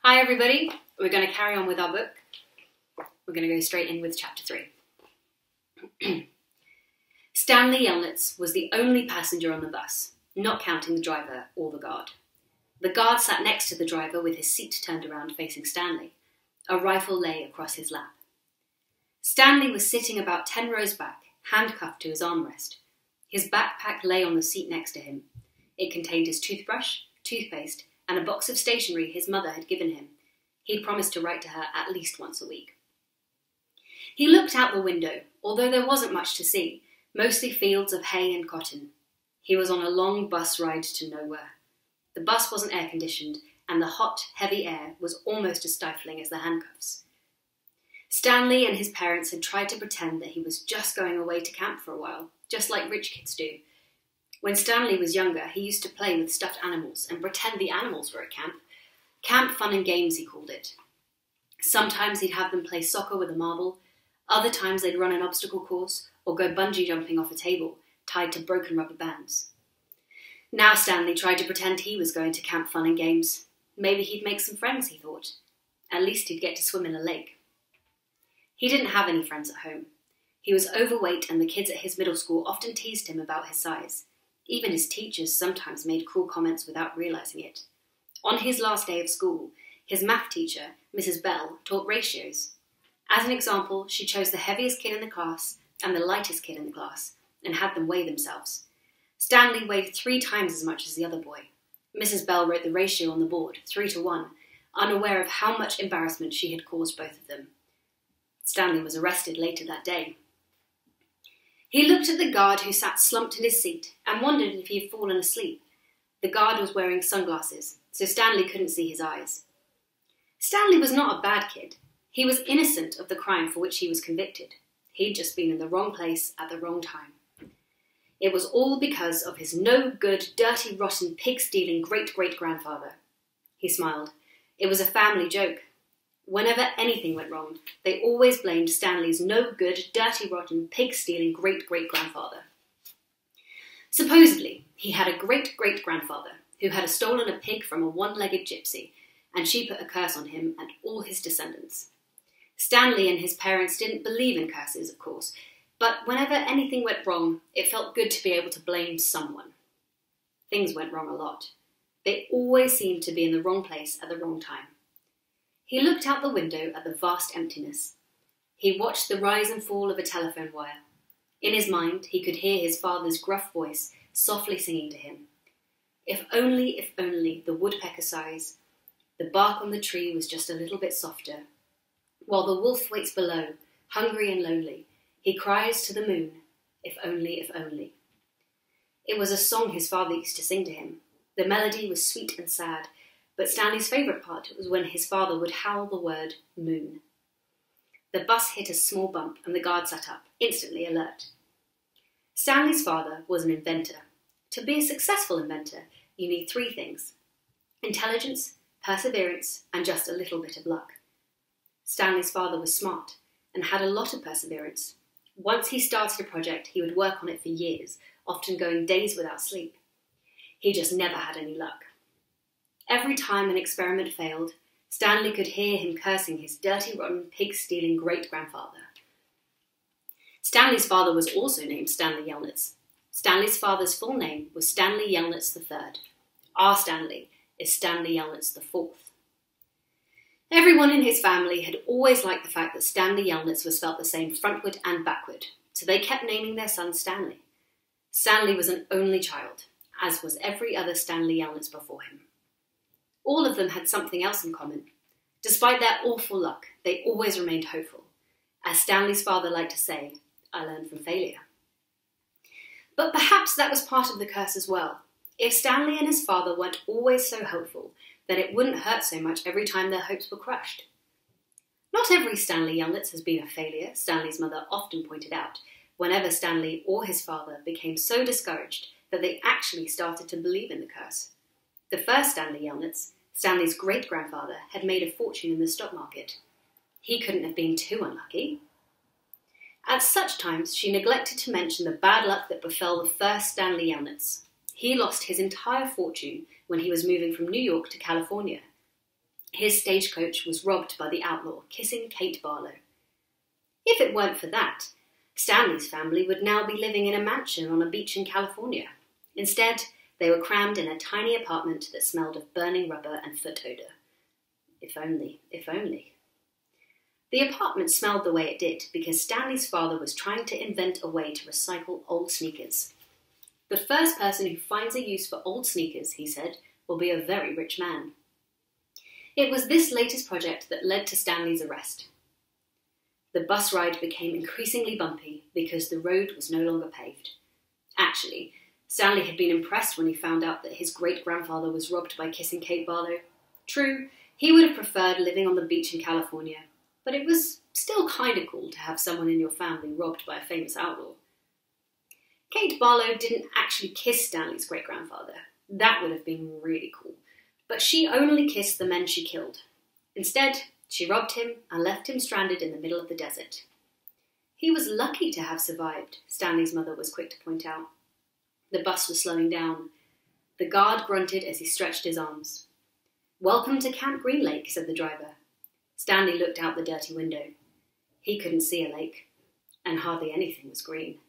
Hi everybody, we're going to carry on with our book. We're going to go straight in with chapter 3. Stanley Yelnats was the only passenger on the bus, not counting the driver or the guard. The guard sat next to the driver with his seat turned around facing Stanley. A rifle lay across his lap. Stanley was sitting about 10 rows back, handcuffed to his armrest. His backpack lay on the seat next to him. It contained his toothbrush, toothpaste, and a box of stationery his mother had given him. He'd promised to write to her at least once a week. He looked out the window, although there wasn't much to see, mostly fields of hay and cotton. He was on a long bus ride to nowhere. The bus wasn't air-conditioned, and the hot, heavy air was almost as stifling as the handcuffs. Stanley and his parents had tried to pretend that he was just going away to camp for a while, just like rich kids do. When Stanley was younger, he used to play with stuffed animals and pretend the animals were at camp. Camp fun and games, he called it. Sometimes he'd have them play soccer with a marble. Other times they'd run an obstacle course or go bungee jumping off a table, tied to broken rubber bands. Now Stanley tried to pretend he was going to camp fun and games. Maybe he'd make some friends, he thought. At least he'd get to swim in a lake. He didn't have any friends at home. He was overweight, and the kids at his middle school often teased him about his size. Even his teachers sometimes made cruel comments without realising it. On his last day of school, his math teacher, Mrs. Bell, taught ratios. As an example, she chose the heaviest kid in the class and the lightest kid in the class and had them weigh themselves. Stanley weighed 3 times as much as the other boy. Mrs. Bell wrote the ratio on the board, 3-to-1, unaware of how much embarrassment she had caused both of them. Stanley was arrested later that day. He looked at the guard who sat slumped in his seat and wondered if he had fallen asleep. The guard was wearing sunglasses, so Stanley couldn't see his eyes. Stanley was not a bad kid. He was innocent of the crime for which he was convicted. He'd just been in the wrong place at the wrong time. It was all because of his no-good, dirty, rotten, pig-stealing great-great-grandfather. He smiled. It was a family joke. Whenever anything went wrong, they always blamed Stanley's no-good, dirty, rotten, pig-stealing great-great-grandfather. Supposedly, he had a great-great-grandfather who had stolen a pig from a one-legged gypsy, and she put a curse on him and all his descendants. Stanley and his parents didn't believe in curses, of course, but whenever anything went wrong, it felt good to be able to blame someone. Things went wrong a lot. They always seemed to be in the wrong place at the wrong time. He looked out the window at the vast emptiness. He watched the rise and fall of a telephone wire. In his mind, he could hear his father's gruff voice softly singing to him. If only, the woodpecker sighs. The bark on the tree was just a little bit softer. While the wolf waits below, hungry and lonely, he cries to the moon, if only, if only. It was a song his father used to sing to him. The melody was sweet and sad, but Stanley's favourite part was when his father would howl the word moon. The bus hit a small bump and the guard sat up, instantly alert. Stanley's father was an inventor. To be a successful inventor, you need 3 things: intelligence, perseverance, and just a little bit of luck. Stanley's father was smart and had a lot of perseverance. Once he started a project, he would work on it for years, often going days without sleep. He just never had any luck. Every time an experiment failed, Stanley could hear him cursing his dirty, rotten, pig-stealing great-grandfather. Stanley's father was also named Stanley Yelnats. Stanley's father's full name was Stanley Yelnats III. Our Stanley is Stanley Yelnats IV. Everyone in his family had always liked the fact that Stanley Yelnats was spelt the same frontward and backward, so they kept naming their son Stanley. Stanley was an only child, as was every other Stanley Yelnats before him. All of them had something else in common. Despite their awful luck, they always remained hopeful. As Stanley's father liked to say, I learned from failure. But perhaps that was part of the curse as well. If Stanley and his father weren't always so hopeful, then it wouldn't hurt so much every time their hopes were crushed. Not every Stanley Yelnats has been a failure, Stanley's mother often pointed out, whenever Stanley or his father became so discouraged that they actually started to believe in the curse. The first Stanley Yelnats, Stanley's great-grandfather, had made a fortune in the stock market. He couldn't have been too unlucky. At such times, she neglected to mention the bad luck that befell the first Stanley Yelnats. He lost his entire fortune when he was moving from New York to California. His stagecoach was robbed by the outlaw kissing Kate Barlow. If it weren't for that, Stanley's family would now be living in a mansion on a beach in California. Instead, they were crammed in a tiny apartment that smelled of burning rubber and foot odour. If only, if only. The apartment smelled the way it did because Stanley's father was trying to invent a way to recycle old sneakers. The first person who finds a use for old sneakers, he said, will be a very rich man. It was this latest project that led to Stanley's arrest. The bus ride became increasingly bumpy because the road was no longer paved. Actually, Stanley had been impressed when he found out that his great-grandfather was robbed by kissing Kate Barlow. True, he would have preferred living on the beach in California, but it was still kind of cool to have someone in your family robbed by a famous outlaw. Kate Barlow didn't actually kiss Stanley's great-grandfather. That would have been really cool. But she only kissed the men she killed. Instead, she robbed him and left him stranded in the middle of the desert. He was lucky to have survived, Stanley's mother was quick to point out. The bus was slowing down. The guard grunted as he stretched his arms. "Welcome to Camp Green Lake," said the driver. Stanley looked out the dirty window. He couldn't see a lake, and hardly anything was green.